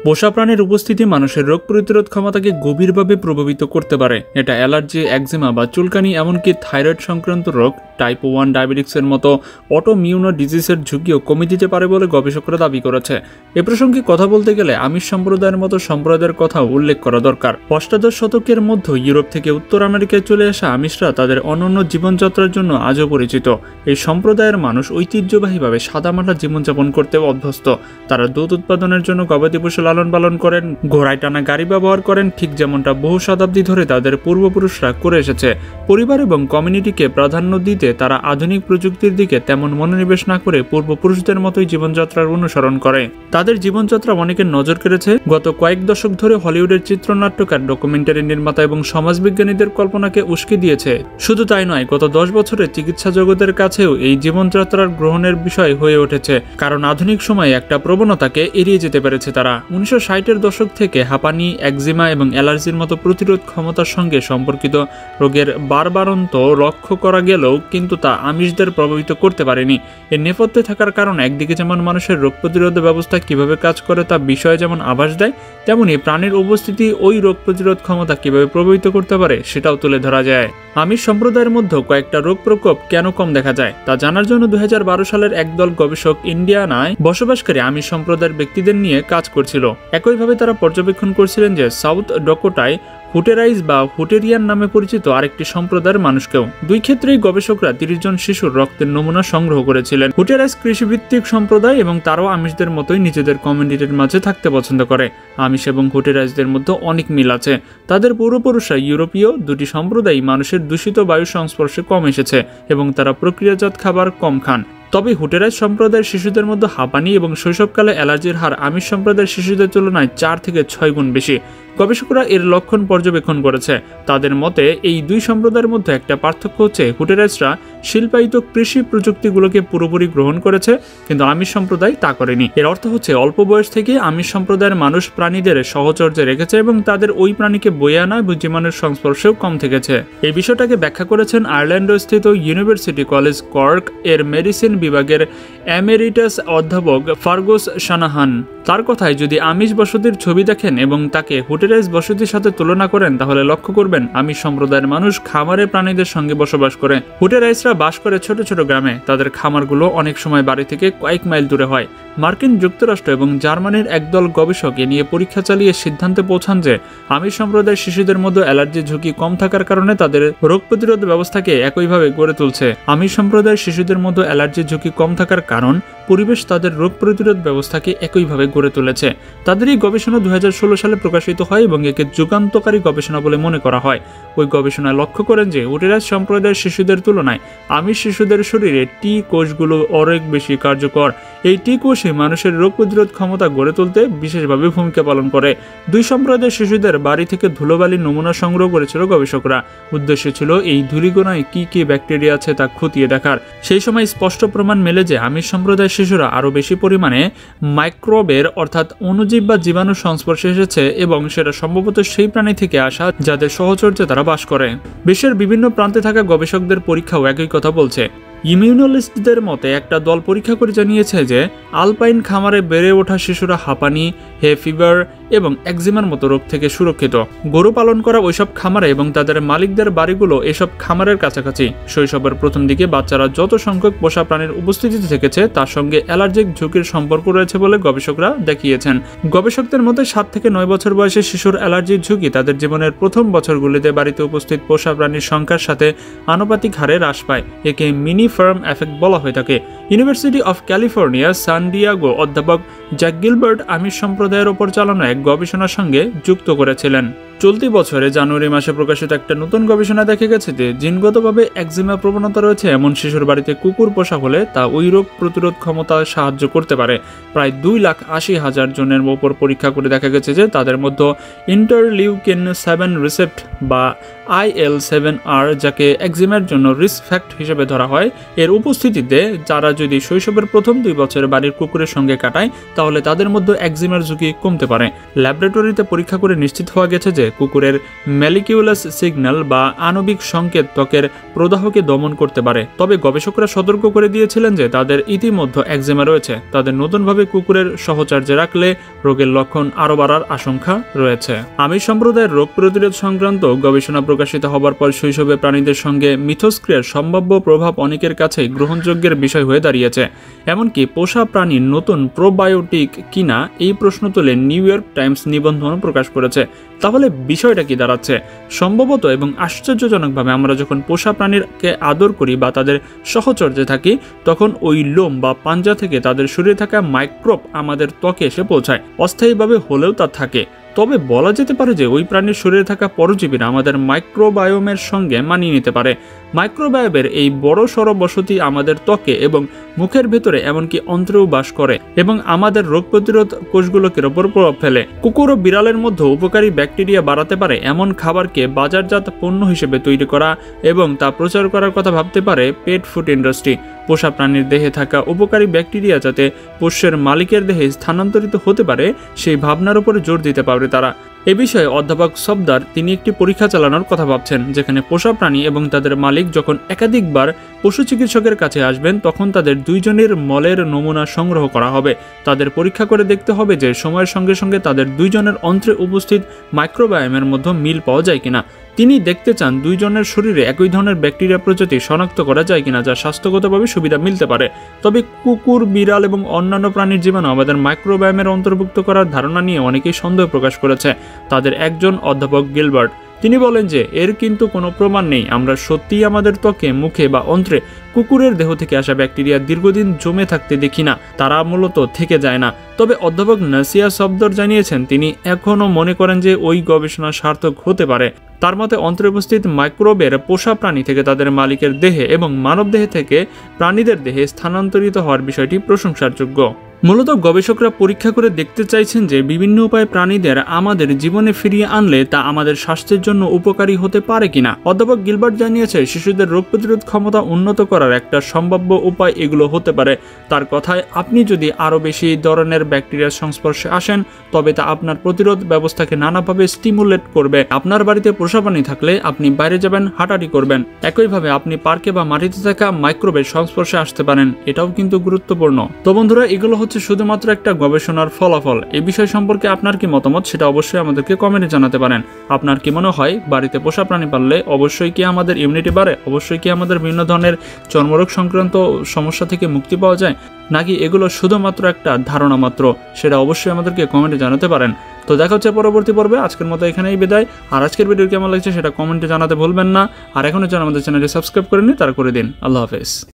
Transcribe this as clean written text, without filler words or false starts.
পোষা প্রাণীর উপস্থিতি মানুষের রোগ প্রতিরোধ ক্ষমতাকে গভীরভাবে প্রভাবিত করতে পারে। এটা অ্যালার্জি, একজিমা বা চুলকানি, এমনকি থাইরয়েড সংক্রান্ত রোগ, টাইপ 1 ডায়াবেটিক্সের মতো অটোমিউনো ডিজিজের ঝুঁকিও কমে দিতে পারে বলে গবেষকরা দাবি করেছে। এ প্রসঙ্গে কথা বলতে গেলে আমিষ সম্প্রদায়ের মতো সম্প্রদায়ের কথাও উল্লেখ করা দরকার। অষ্টাদশ শতকের মধ্যে ইউরোপ থেকে উত্তর আমেরিকায় চলে আসা আমিষরা তাদের অনন্য জীবনযাত্রার জন্য আজও পরিচিত। এই সম্প্রদায়ের মানুষ ঐতিহ্যবাহীভাবে সাদামাটা জীবনযাপন করতে অভ্যস্ত। তারা দুধ উৎপাদনের জন্য গবাদি পশু লালন পালন করেন, ঘোড়ায় টানা গাড়ি ব্যবহার করেন, ঠিক যেমনটা বহু শতাব্দী ধরে তাদের পূর্বপুরুষরা করে এসেছে। পরিবার এবং কমিউনিটিকে প্রাধান্য দিতে তারা আধুনিক প্রযুক্তির দিকে তেমন মনোনিবেশ না করে পূর্বপুরুষদের মতোই জীবনযাত্রার অনুসরণ করে। তাদের জীবনযাত্রা অনেকের নজর কেড়েছে। গত কয়েক দশক ধরে হলিউডের চিত্রনাট্যকার, ডকুমেন্টারি নির্মাতা এবং সমাজবিজ্ঞানীদের কল্পনাকে উস্কে দিয়েছে। শুধু তাই নয়, গত 10 বছরে চিকিৎসা জগতের কাছেও এই জীবনযাত্রার গ্রহণের বিষয় হয়ে উঠেছে, কারণ আধুনিক সময়ে একটা প্রবণতাকে এড়িয়ে যেতে পেরেছে তারা। 1960-এর দশক থেকে হাঁপানি, একজিমা এবং অ্যালার্জির মতো প্রতিরোধ ক্ষমতার সঙ্গে সম্পর্কিত রোগের বারবারন্ত লক্ষ্য করা গেলেও কিন্তু তা আমিষদের প্রভাবিত করতে পারেনি। এর নেপথ্যে থাকার কারণ একদিকে যেমন মানুষের রোগ প্রতিরোধ ব্যবস্থা কিভাবে কাজ করে তা বিষয়ে যেমন আভাস দেয়, তেমনি প্রাণীর উপস্থিতি ওই রোগ প্রতিরোধ ক্ষমতা কিভাবে প্রভাবিত করতে পারে সেটাও তুলে ধরা যায়। আমিষ সম্প্রদায়ের মধ্যে কয়েকটা রোগ প্রকোপ কেন কম দেখা যায় তা জানার জন্য 2012 সালের একদল গবেষক ইন্ডিয়ানায় বসবাসকারী আমিষ সম্প্রদায়ের ব্যক্তিদের নিয়ে কাজ করছিল। একইভাবে তারা পর্যবেক্ষণ করছিলেন যে সাউথ ডকোটায় হুটেরাইজ বা হুটেরিয়ান নামে পরিচিত আরেকটি সম্প্রদায়ের মানুষকেও। দুই ক্ষেত্রেই গবেষকরা 30 জন শিশুর রক্তের নমুনা সংগ্রহ করেছিলেন। হুটেরাইজ কৃষিভিত্তিক সম্প্রদায় এবং তারাও আমিষদের মতোই নিজেদের কমিউনিটির মাঝে থাকতে পছন্দ করে। আমিষ এবং হুটেরাইজদের মধ্যে অনেক মিল আছে। তাদের পূর্বপুরুষরা ইউরোপীয় দুটি সম্প্রদায় মানুষের দূষিত বায়ুর সংস্পর্শে কম এসেছে এবং তারা প্রক্রিয়াজাত খাবার কম খান। তবে হুটেরাইজ সম্প্রদায়ের শিশুদের মধ্যে হাঁপানি এবং শৈশবকালে অ্যালার্জির হার আমিষ সম্প্রদায়ের শিশুদের তুলনায় 4 থেকে 6 গুণ বেশি। গবেষকরা এর লক্ষণ পর্যবেক্ষণ করেছে। তাদের মতে এই দুই সম্প্রদায়ের মধ্যে একটা পার্থক্য হচ্ছে, হুটেরাইজরা শিল্পায়িত কৃষি প্রযুক্তিগুলোকে পুরোপুরি গ্রহণ করেছে, কিন্তু আমিষ সম্প্রদায় তা করেনি। এর অর্থ হচ্ছে অল্প বয়স থেকে আমিষ সম্প্রদায়ের মানুষ প্রাণীদের সহচর্যে রেখেছে এবং তাদের ওই প্রাণীকে বয়ে আনা জীবাণুর সংস্পর্শেও কম থেকেছে। এই বিষয়টাকে ব্যাখ্যা করেছেন আয়ারল্যান্ডে স্থিত ইউনিভার্সিটি কলেজ কর্ক এর মেডিসিন বিভাগের এমেরিটাস অধ্যাপক ফার্গুস শানাহান। তার কথায়, যদি আমিষ বসতির ছবি দেখেন এবং তাকে হুটেরাইজ বসতির সাথে তুলনা করেন তাহলে লক্ষ্য করবেন আমিষ সম্প্রদায়ের মানুষ খামারে প্রাণীদের সঙ্গে বসবাস করে। হুটেরাইজরা বাস করে ছোট ছোট গ্রামে। তাদের খামারগুলো অনেক সময় বাড়ি থেকে কয়েক মাইল দূরে হয়। মার্কিন যুক্তরাষ্ট্র এবং জার্মানির একদল গবেষক এ নিয়ে পরীক্ষা চালিয়ে সিদ্ধান্তে পৌঁছান যে আমিষ সম্প্রদায়ের শিশুদের মধ্যে অ্যালার্জির ঝুঁকি কম থাকার কারণে তাদের রোগ প্রতিরোধ ব্যবস্থাকে একইভাবে গড়ে তুলছে। আমিষ সম্প্রদায়ের শিশুদের মধ্যে অ্যালার্জির ঝুঁকি কম থাকার কারণ পরিবেশ তাদের রোগ প্রতিরোধ ব্যবস্থাকে একইভাবে গড়ে তুলেছে। তাদের এই গবেষণা 2016 সালে প্রকাশিত হয় এবং একে যুগান্তকারী গবেষণা বলে মনে করা হয়। ওই গবেষণায় লক্ষ্য করেন যে হুটেরাইজ সম্প্রদায়ের শিশুদের তুলনায় আমিষ শিশুদের শরীরে টি কোষগুলো অনেক বেশি কার্যকর। এই টি কোষে মানুষের রোগ প্রতিরোধ ক্ষমতা গড়ে তুলতে বিশেষভাবে ভূমিকা পালন করে। দুই সম্প্রদায়ের শিশুদের বাড়ি থেকে ধুলোবালির নমুনা সংগ্রহ করেছিল গবেষকরা। উদ্দেশ্য ছিল এই ধূলিকণায় কি কি ব্যাকটেরিয়া আছে তা খতিয়ে দেখার। সেই সময় স্পষ্ট প্রমাণ মেলে যে আমিষ সম্প্রদায়ের শিশুরা আরও বেশি পরিমাণে মাইক্রোবের অর্থাৎ অণুজীব বা জীবাণুর সংস্পর্শে এসেছে এবং সেটা সম্ভবত সেই প্রাণী থেকে আসা যাদের সহচর্যে তারা বাস করে। বিশ্বের বিভিন্ন প্রান্তে থাকা গবেষকদের পরীক্ষাও একই কথা বলছে। ইমিউনোলজিস্টদের মতে একটা দল পরীক্ষা করে জানিয়েছে যে আলপাইন খামারে বেড়ে ওঠা শিশুরা হাঁপানি, হে ফিভার এবং একজিমার মতো রোগ থেকে সুরক্ষিত। গরু পালন করা ওইসব খামারে এবং তাদের মালিকদের বাড়িগুলো এসব খামারের কাছাকাছি। শৈশবের প্রথম দিকে বাচ্চারা যত সংখ্যক পোষা প্রাণীর উপস্থিতিতে থেকেছে তার সঙ্গে অ্যালার্জিক ঝুঁকির সম্পর্ক রয়েছে বলে গবেষকরা দেখিয়েছেন। গবেষকদের মতে 7 থেকে 9 বছর বয়সে শিশুর অ্যালার্জির ঝুঁকি তাদের জীবনের প্রথম বছরগুলিতে বাড়িতে উপস্থিত পোষা প্রাণীর সংখ্যার সাথে আনুপাতিক হারে হ্রাস পায়। একে মিনি ফার্ম এফেক্ট বলা হয়ে থাকে। University of California San Diego অধ্যাপক জ্যাক গিলবার্ট আমিষ সম্প্রদায়ের ওপর চালানো এক গবেষণার সঙ্গে যুক্ত করেছিলেন। চলতি বছরে জানুয়ারি মাসে প্রকাশিত একটা নতুন গবেষণা দেখা গেছে যে জিনগতভাবে একজিমা প্রবণতা রয়েছে এমন শিশুর বাড়িতে কুকুর পোষা হলে তা ওই রোগ প্রতিরোধ ক্ষমতা সাহায্য করতে পারে। প্রায় 2,80,000 জনের ওপর পরীক্ষা করে দেখা গেছে যে তাদের মধ্যে ইন্টারলিউকিন 7 রিসেপ্ট বা IL-7R, যাকে একজিমার জন্য রিস্ক ফ্যাক্ট হিসেবে ধরা হয়, এর উপস্থিতিতে যারা যদি শৈশবের প্রথম 2 বছর বাড়ির কুকুরের সঙ্গে কাটায় তাহলে তাদের মধ্যে একজিমার ঝুঁকি কমতে পারে। ল্যাবরেটরিতে পরীক্ষা করে নিশ্চিত হওয়া গেছে যে যে কুকুরের ম্যালিকিউলাস সিগন্যাল বা আণবিক সংকেত ত্বকের প্রদাহকে দমন করতে পারে। তবে গবেষকরা সতর্ক করে দিয়েছিলেন যে তাদের ইতিমধ্যে একজিমা রয়েছে, তাদের নতুনভাবে কুকুরের সহচর্যে রাখলে রোগের লক্ষণ আরও বাড়ার আশঙ্কা রয়েছে। আমির সম্প্রদায়ের রোগ প্রতিরোধ সংক্রান্ত গবেষণা প্রকাশিত হবার পর শৈশবে প্রাণীদের সঙ্গে মিথস্ক্রিয়ার সম্ভাব্য প্রভাব অনেকের কাছেই গ্রহণযোগ্যের বিষয় হয়ে দাঁড়িয়েছে। এমনকি পোষা প্রাণীর নতুন প্রোবায়োটিক কিনা এই প্রশ্ন তুলে নিউ ইয়র্ক টাইমস নিবন্ধন প্রকাশ করেছে। তাহলে বিষয়টা কি দাঁড়াচ্ছে? সম্ভবত এবং আশ্চর্যজনকভাবে আমরা যখন পোষা প্রাণীকে আদর করি বা তাদের সহচর্যে থাকি, তখন ওই লোম বা পাঞ্জা থেকে তাদের শরীরে থাকা মাইক্রোব আমাদের ত্বকে এসে পৌঁছায়। অস্থায়ীভাবে হলেও তা থাকে। তবে বলা যেতে পারে যে ওই প্রাণীর শরীরে থাকা পরজীবীরা আমাদের মাইক্রোবায়োমের সঙ্গে মানিয়ে নিতে পারে। মাইক্রোবায়োমের এই বড় সড় বসতি আমাদের ত্বকে এবং মুখের ভেতরে এমনকি অন্ত্রেও বাস করে এবং আমাদের রোগ প্রতিরোধ কোষগুলোকে ওপর প্রভাব ফেলে। কুকুর ও বিড়ালের মধ্যে উপকারী ব্যাকটেরিয়া বাড়াতে পারে এমন খাবারকে বাজারজাত পণ্য হিসেবে তৈরি করা এবং তা প্রচার করার কথা ভাবতে পারে পেট ফুড ইন্ডাস্ট্রি। পোষা প্রাণীর দেহে থাকা উপকারী ব্যাকটেরিয়া যাতে পোষ্যের মালিকের দেহে স্থানান্তরিত হতে পারে সেই ভাবনার উপরে জোর দিতে পারে তারা। এ বিষয়ে অধ্যাপক সফদার তিনি একটি পরীক্ষা চালানোর কথা ভাবছেন, যেখানে পোষা প্রাণী এবং তাদের মালিক যখন একাধিকবার পশু চিকিৎসকের কাছে আসবেন তখন তাদের দুইজনের মলের নমুনা সংগ্রহ করা হবে। তাদের পরীক্ষা করে দেখতে হবে যে সময়ের সঙ্গে সঙ্গে তাদের দুইজনের অন্ত্রে উপস্থিত মাইক্রোবায়োমের মধ্যে মিল পাওয়া যায় কিনা। তিনি দেখতে চান দুইজনের শরীরে একই ধরনের ব্যাকটেরিয়া প্রজাতি শনাক্ত করা যায় কিনা যা স্বাস্থ্যগতভাবে সুবিধা মিলতে পারে। তবে কুকুর, বিড়াল এবং অন্যান্য প্রাণীর জীবাণু আমাদের মাইক্রোবায়োমের অন্তর্ভুক্ত করার ধারণা নিয়ে অনেকেই সন্দেহ প্রকাশ করেছে। তাদের একজন অধ্যাপক গিলবার্ট তিনি বলেন যে এর কিন্তু কোনো প্রমাণ নেই। আমরা সত্যিই আমাদের ত্বকে, মুখে বা অন্ত্রে কুকুরের দেহ থেকে আসা ব্যাকটেরিয়া দীর্ঘদিন জমে থাকতে দেখি না, তারা মূলত থেকে যায় না। তবে অধ্যাপক নাসিয়া সফদর জানিয়েছেন তিনি এখনও মনে করেন যে ওই গবেষণা সার্থক হতে পারে। তার মতে অন্ত্রে উপস্থিত মাইক্রোবের পোষা প্রাণী থেকে তাদের মালিকের দেহে এবং মানব দেহে থেকে প্রাণীদের দেহে স্থানান্তরিত হওয়ার বিষয়টি প্রশংসার যোগ্য। মূলত গবেষকরা পরীক্ষা করে দেখতে চাইছেন যে বিভিন্ন উপায়ে প্রাণীদের আমাদের জীবনে ফিরিয়ে আনলে তা আমাদের স্বাস্থ্যের জন্য উপকারী হতে পারে কিনা। অধ্যাপক গিলবার্ট জানিয়েছে শিশুদের রোগ প্রতিরোধ ক্ষমতা উন্নত করার একটা সম্ভাব্য উপায় এগুলো হতে পারে। তার কথায় আপনি যদি আরও বেশি ধরনের ব্যাকটেরিয়ার সংস্পর্শে আসেন তবে তা আপনার প্রতিরোধ ব্যবস্থাকে নানাভাবে স্টিমুলেট করবে। আপনার বাড়িতে পোষা প্রাণী থাকলে আপনি বাইরে যাবেন, হাঁটাহাঁটি করবেন, একইভাবে আপনি পার্কে বা মাটিতে থাকা মাইক্রোবের সংস্পর্শে আসতে পারেন। এটাও কিন্তু গুরুত্বপূর্ণ। তো বন্ধুরা, এগুলো হচ্ছে শুধুমাত্র একটা গবেষণার ফলাফল। এই বিষয় সম্পর্কে আপনার কি মতামত সেটা অবশ্যই আমাদেরকে কমেন্টে জানাতে পারেন। আপনার কি মনে হয় বাড়িতে পোষা প্রাণী পাললে অবশ্যই কি আমাদের ইমিউনিটি বাড়ে, অবশ্যই কি আমাদের বিভিন্ন ধরনের চর্মরোগ সংক্রান্ত সমস্যা থেকে মুক্তি পাওয়া যায়, নাকি এগুলো শুধুমাত্র একটা ধারণা মাত্র, সেটা অবশ্যই আমাদেরকে কমেন্টে জানাতে পারেন। তো দেখা হচ্ছে পরবর্তী পর্বে। আজকের মতো এখানেই বিদায়। আর আজকের ভিডিও কেমন লাগছে সেটা কমেন্টে জানাতে ভুলবেন না। আর এখনো যারা আমাদের চ্যানেলটি সাবস্ক্রাইব করেননি তারা করে দিন। আল্লাহ হাফেজ।